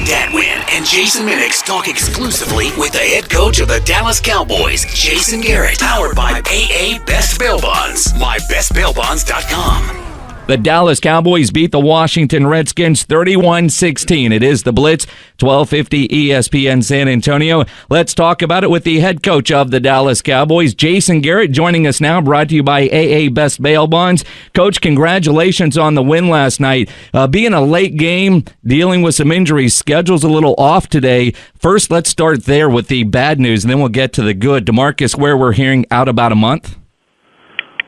Dan Wynn and Jason Minix talk exclusively with the head coach of the Dallas Cowboys, Jason Garrett. Powered by AA Best Bail Bonds. MyBestBailBonds.com. The Dallas Cowboys beat the Washington Redskins 31-16. It is the Blitz, 1250 ESPN San Antonio. Let's talk about it with the head coach of the Dallas Cowboys, Jason Garrett, joining us now, brought to you by AA Best Bail Bonds. Coach, congratulations on the win last night. Being a late game, dealing with some injuries, schedule's a little off today. First, let's start there with the bad news, and then we'll get to the good. DeMarcus Ware, we're hearing, out about a month?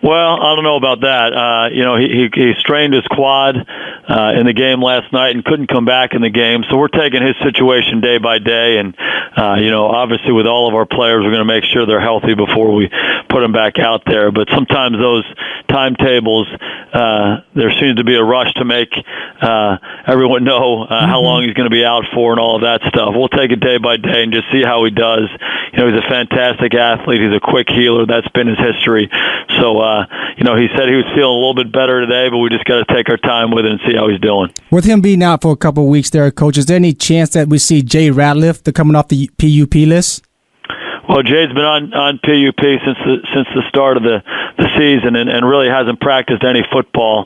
Well, I don't know about that. He strained his quad in the game last night and couldn't come back in the game. So we're taking his situation day by day. And, obviously with all of our players, we're going to make sure they're healthy before we put them back out there. But sometimes those timetables, there seems to be a rush to make everyone know how long he's going to be out for and all of that stuff. We'll take it day by day and just see how he does. He's a fantastic athlete. He's a quick healer. That's been his history. So, he said he was feeling a little bit better today, but we just got to take our time with it and see how he's doing. With him being out for a couple of weeks there, Coach, is there any chance that we see Jay Ratliff coming off the PUP list? Well, Jay's been on PUP since the start of the season and really hasn't practiced any football.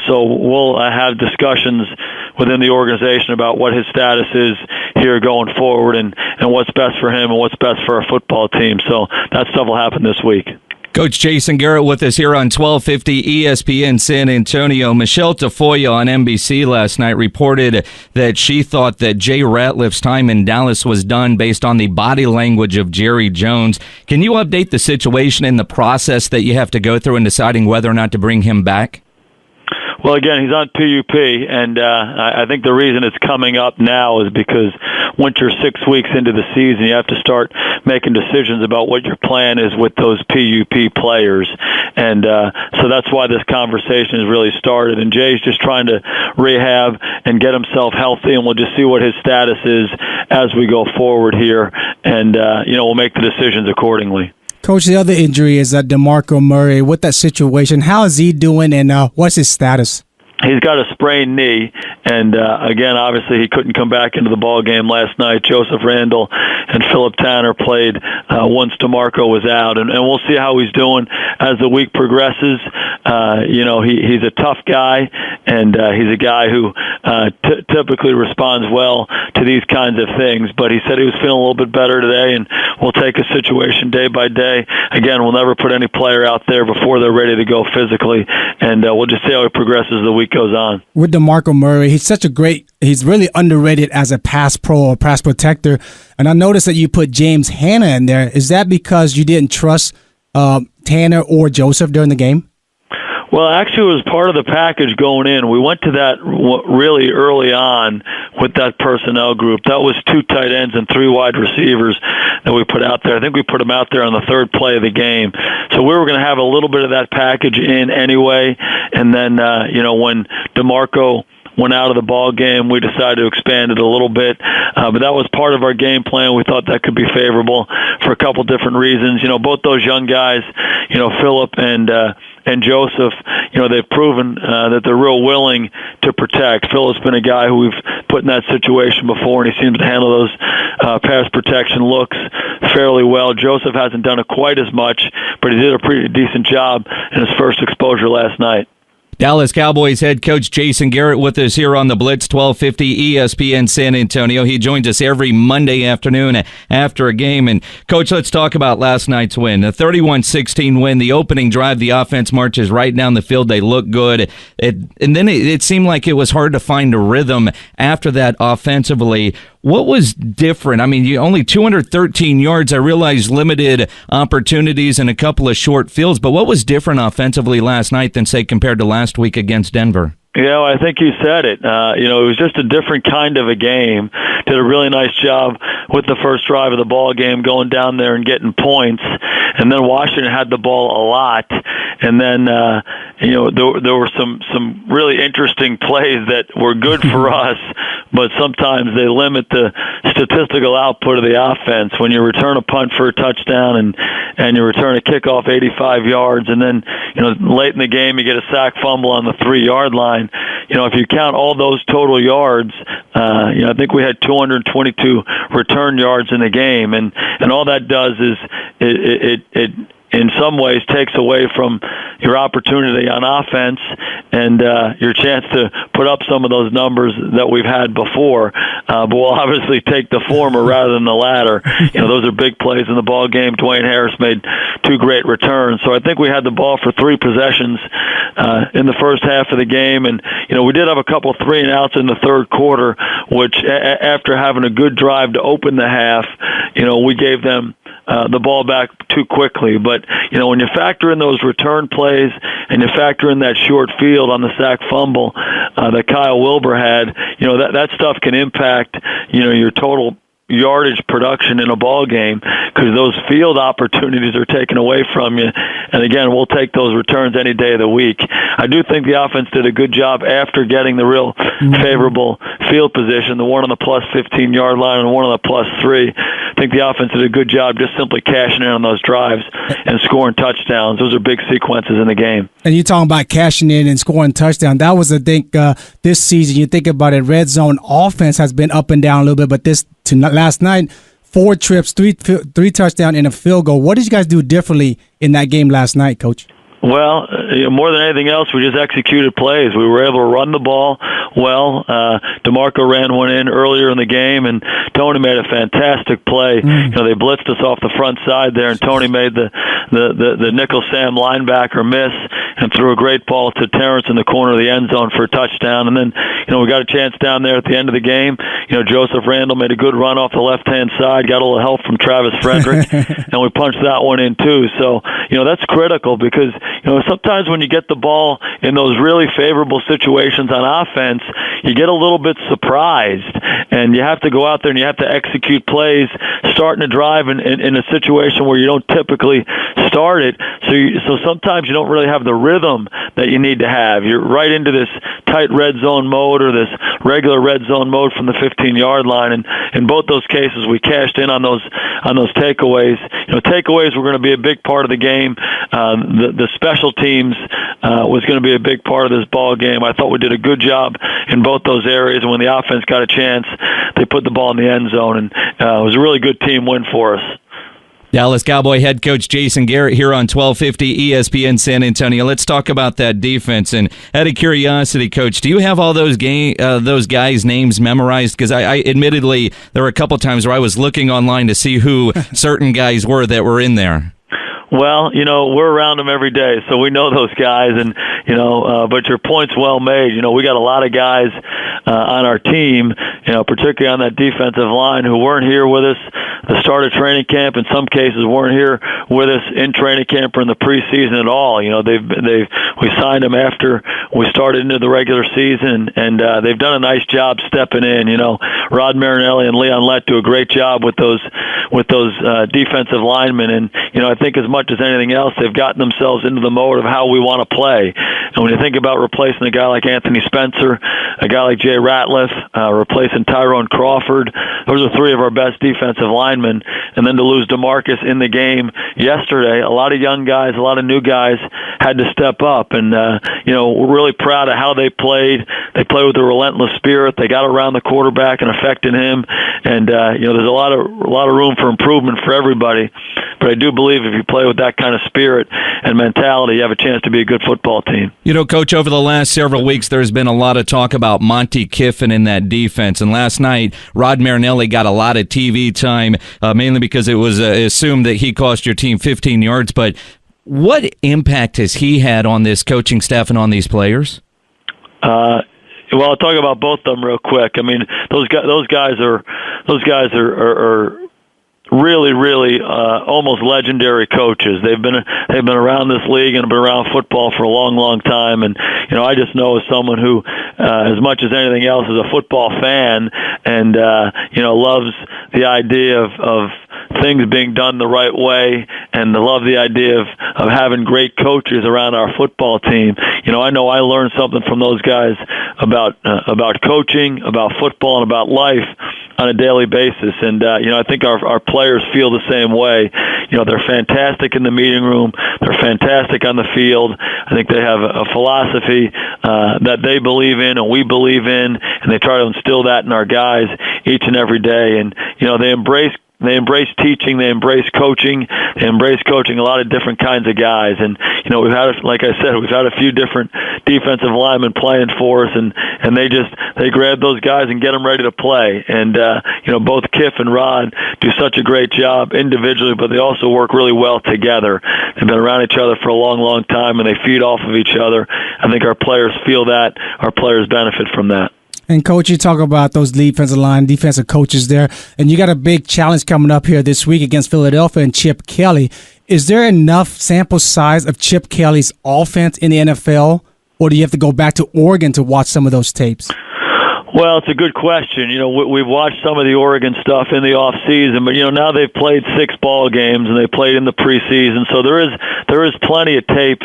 So we'll have discussions within the organization about what his status is here going forward and what's best for him and what's best for our football team. So that stuff will happen this week. Coach Jason Garrett with us here on 1250 ESPN San Antonio. Michelle Tafoya on NBC last night reported that she thought that Jay Ratliff's time in Dallas was done based on the body language of Jerry Jones. Can you update the situation and the process that you have to go through in deciding whether or not to bring him back? Well, again, he's on PUP, and I think the reason it's coming up now is because once you're 6 weeks into the season, you have to start making decisions about what your plan is with those PUP players. And so that's why this conversation has really started. And Jay's just trying to rehab and get himself healthy, and we'll just see what his status is as we go forward here. And, we'll make the decisions accordingly. Coach, the other injury is DeMarco Murray. With that situation, how is he doing, and what's his status? He's got a sprained knee, and again, obviously he couldn't come back into the ball game last night. Joseph Randall and Philip Tanner played once DeMarco was out, and we'll see how he's doing as the week progresses. He's a tough guy, and he's a guy who typically responds well to these kinds of things, but he said he was feeling a little bit better today, and we'll take a situation day by day. Again, we'll never put any player out there before they're ready to go physically, and we'll just see how he progresses as the week goes on. With DeMarco Murray, he's really underrated as a pass pro or pass protector. And I noticed that you put James Hanna in there. Is that because you didn't trust Tanner or Joseph during the game? Well, actually, it was part of the package going in. We went to that really early on with that personnel group. That was 2 tight ends and 3 wide receivers that we put out there. I think we put them out there on the 3rd play of the game. So we were going to have a little bit of that package in anyway. And then, when DeMarco went out of the ball game, we decided to expand it a little bit. But that was part of our game plan. We thought that could be favorable for a couple different reasons. Both those young guys, Philip and Joseph, they've proven that they're real willing to protect. Philip's been a guy who we've put in that situation before, and he seems to handle those pass protection looks fairly well. Joseph hasn't done it quite as much, but he did a pretty decent job in his first exposure last night. Dallas Cowboys head coach Jason Garrett with us here on the Blitz, 1250 ESPN San Antonio. He joins us every Monday afternoon after a game. And, Coach, let's talk about last night's win. A 31-16 win. The opening drive, the offense marches right down the field. They look good. And then it seemed like it was hard to find a rhythm after that offensively. What was different? I mean, you only 213 yards. I realize limited opportunities and a couple of short fields, but what was different offensively last night than, say, compared to last week against Denver? I think you said it. It was just a different kind of a game. Did a really nice job with the first drive of the ball game, going down there and getting points. And then Washington had the ball a lot. And then, there were some really interesting plays that were good for us, but sometimes they limit the statistical output of the offense. When you return a punt for a touchdown and you return a kickoff 85 yards, and then late in the game you get a sack fumble on the 3-yard line. If you count all those total yards, I think we had 222 return yards in the game, and all that does is it in some ways takes away from your opportunity on offense and your chance to put up some of those numbers that we've had before. But we'll obviously take the former rather than the latter. Those are big plays in the ball game. Dwayne Harris made 2 great returns. So I think we had the ball for 3 possessions in the first half of the game. And, we did have a couple 3-and-outs in the third quarter, which after having a good drive to open the half, we gave them the ball back too quickly. But, when you factor in those return plays and you factor in that short field on the sack fumble that Kyle Wilbur had, that stuff can impact, your total yardage production in a ball game because those field opportunities are taken away from you. And again, we'll take those returns any day of the week. I do think the offense did a good job after getting the real favorable field position, the one on the plus 15-yard line and one on the plus 3. I think the offense did a good job just simply cashing in on those drives and scoring touchdowns. Those are big sequences in the game. And you're talking about cashing in and scoring touchdowns. That was, I think, this season, you think about it, red zone offense has been up and down a little bit, but last night, 4 trips, 3 touchdowns, and a field goal. What did you guys do differently in that game last night, Coach? Well, more than anything else, we just executed plays. We were able to run the ball well. DeMarco ran one in earlier in the game, and Tony made a fantastic play. They blitzed us off the front side there, and Tony made the nickel Sam linebacker miss and threw a great ball to Terrence in the corner of the end zone for a touchdown. And then, we got a chance down there at the end of the game. Joseph Randall made a good run off the left-hand side, got a little help from Travis Frederick, and we punched that one in too. So, that's critical because sometimes when you get the ball in those really favorable situations on offense, you get a little bit surprised, and you have to go out there and you have to execute plays, starting to drive in a situation where you don't typically start it. So sometimes you don't really have the rhythm that you need to have. You're right into this tight red zone mode or this regular red zone mode from the 15-yard line, and in both those cases we cashed in on those takeaways. Takeaways were going to be a big part of the game. The special teams was going to be a big part of this ball game. I thought we did a good job in both those areas, and when the offense got a chance, they put the ball in the end zone, and it was a really good team win for us. Dallas Cowboy head coach Jason Garrett here on 1250 ESPN San Antonio. Let's talk about that defense. And out of curiosity, Coach, do you have all those guys' names memorized? Because I admittedly, there were a couple times where I was looking online to see who certain guys were that were in there. Well, we're around them every day, so we know those guys, and but your point's well made. We got a lot of guys on our team, particularly on that defensive line, who weren't here with us the start of training camp. In some cases, weren't here with us in training camp or in the preseason at all. We signed them after we started into the regular season, and they've done a nice job stepping in. Rod Marinelli and Leon Lett do a great job with those defensive linemen, and I think as much as anything else, they've gotten themselves into the mode of how we want to play. And when you think about replacing a guy like Anthony Spencer, a guy like Jay Ratliff, replacing Tyrone Crawford, those are 3 of our best defensive linemen. And then to lose DeMarcus in the game yesterday, a lot of young guys, a lot of new guys had to step up. And, we're really proud of how they played. They played with a relentless spirit. They got around the quarterback and affected him. And, there's a lot of room for improvement for everybody. But I do believe if you play with that kind of spirit and mentality, you have a chance to be a good football team. Coach, over the last several weeks, there's been a lot of talk about Monte Kiffin in that defense. And last night, Rod Marinelli got a lot of TV time, mainly because it was assumed that he cost your team 15 yards. But what impact has he had on this coaching staff and on these players? Well, I'll talk about both of them real quick. I mean, those guys are really, really almost legendary coaches. They've been around this league and been around football for a long, long time. And I just know as someone who, as much as anything else, is a football fan and loves the idea of things being done the right way, and I love the idea of having great coaches around our football team. I know I learned something from those guys about coaching, about football, and about life on a daily basis. And I think our players feel the same way. They're fantastic in the meeting room. They're fantastic on the field. I think they have a philosophy that they believe in and we believe in, and they try to instill that in our guys each and every day. And they embrace teaching. They embrace coaching. They embrace coaching a lot of different kinds of guys. And we've had, like I said, we've had a few different defensive linemen playing for us, and they grab those guys and get them ready to play. And both Kiff and Rod do such a great job individually, but they also work really well together. They've been around each other for a long, long time, and they feed off of each other. I think our players feel that. Our players benefit from that. And, Coach, you talk about those defensive coaches there, and you got a big challenge coming up here this week against Philadelphia and Chip Kelly. Is there enough sample size of Chip Kelly's offense in the NFL, or do you have to go back to Oregon to watch some of those tapes? Well, it's a good question. We've watched some of the Oregon stuff in the off season, but now they've played 6 ball games and they played in the preseason, so there is plenty of tape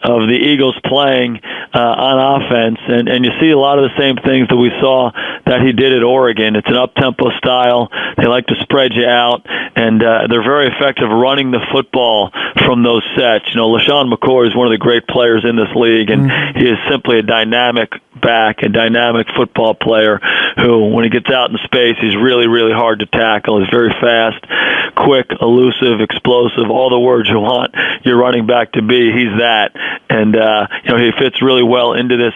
of the Eagles playing on offense, and you see a lot of the same things that we saw that he did at Oregon. It's an up-tempo style. They like to spread you out, and they're very effective running the football from those sets. LaShawn McCoy is one of the great players in this league, and he is simply a dynamic back, a dynamic football player who, when he gets out in space, he's really, really hard to tackle. He's very fast, quick, elusive, explosive, all the words you want your running back to be. He's that. And, he fits really well into this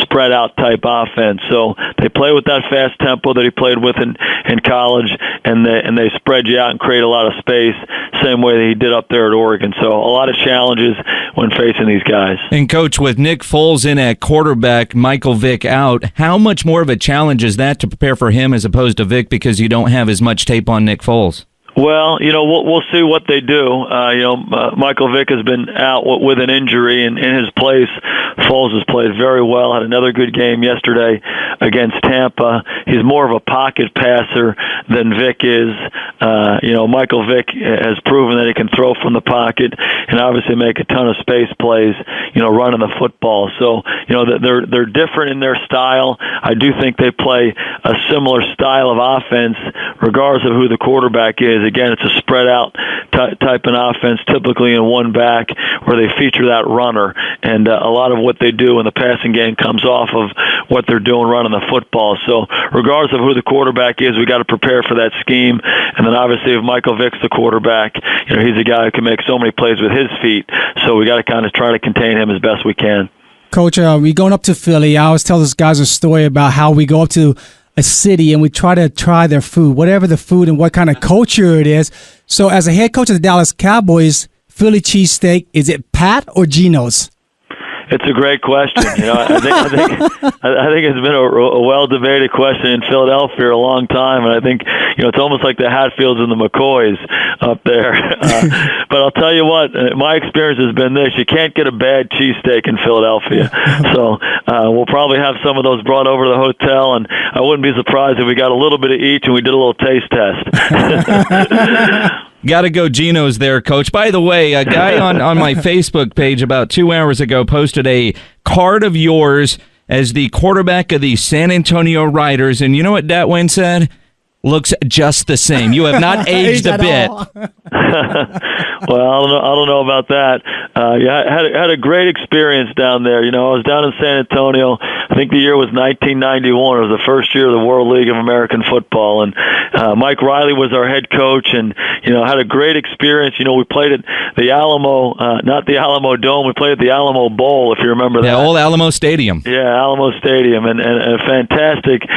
spread out type offense. So they play with that fast tempo that he played with in college, and they spread you out and create a lot of space, same way that he did up there at Oregon. So a lot of challenges when facing these guys. And, Coach, with Nick Foles in at quarterback, Michael Vick out, how much more of a challenge is that to prepare for him as opposed to Vick because you don't have as much tape on Nick Foles? Well, we'll see what they do. Michael Vick has been out with an injury, and in his place, Foles has played very well. Had another good game yesterday against Tampa. He's more of a pocket passer than Vick is. Michael Vick has proven that he can throw from the pocket and obviously make a ton of space plays, running the football. So, they're different in their style. I do think they play a similar style of offense regardless of who the quarterback is. Again, it's a spread out type of offense, typically in one back, where they feature that runner. And a lot of what they do in the passing game comes off of what they're doing running the football. So regardless of who the quarterback is, we got to prepare for that scheme. And then obviously if Michael Vick's the quarterback, he's a guy who can make so many plays with his feet. So we got to kind of try to contain him as best we can. Coach, we going up to Philly. I always tell those guys a story about how we go up to a city and we try to try their food, whatever the food and what kind of culture it is. So as a head coach of the Dallas Cowboys, Philly cheesesteak, is it Pat or Geno's? It's a great question. I think it's been a well-debated question in Philadelphia a long time, and I think it's almost like the Hatfields and the McCoys up there. But I'll tell you what, my experience has been this: you can't get a bad cheesesteak in Philadelphia. So we'll probably have some of those brought over to the hotel, and I wouldn't be surprised if we got a little bit of each and we did a little taste test. Got to go Geno's there, Coach. By the way, a guy on my Facebook page about 2 hours ago posted a card of yours as the quarterback of the San Antonio Riders, and you know what Datwin said? Looks just the same. You have not aged a bit. Well, I don't know about that. I had a great experience down there. I was down in San Antonio. I think the year was 1991. It was the first year of the World League of American Football, and Mike Riley was our head coach, and had a great experience. We played at the Alamo, not the Alamo Dome. We played at the Alamo Bowl, if you remember that. Yeah, old Alamo Stadium. Yeah, Alamo Stadium, and a fantastic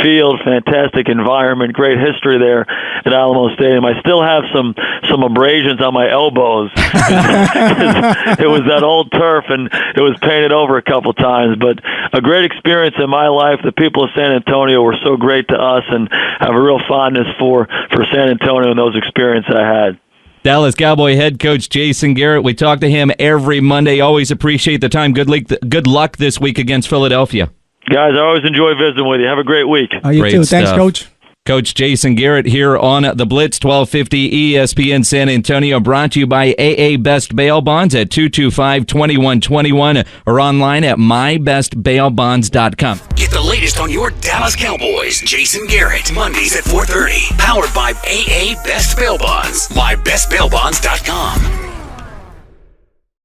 field, fantastic environment, great history there at Alamo Stadium. I still have some abrasions on my elbows. It was that old turf, and it was painted over a couple times. But a great experience in my life. The people of San Antonio were so great to us, and have a real fondness for San Antonio and those experiences I had. Dallas Cowboy head coach Jason Garrett. We talk to him every Monday. Always appreciate the time. Good luck this week against Philadelphia. Guys, I always enjoy visiting with you. Have a great week. You great too. Stuff. Thanks, Coach. Coach Jason Garrett here on the Blitz 1250 ESPN San Antonio, brought to you by AA Best Bail Bonds at 225-2121 or online at mybestbailbonds.com. Get the latest on your Dallas Cowboys. Jason Garrett, Mondays at 4:30. Powered by AA Best Bail Bonds. mybestbailbonds.com.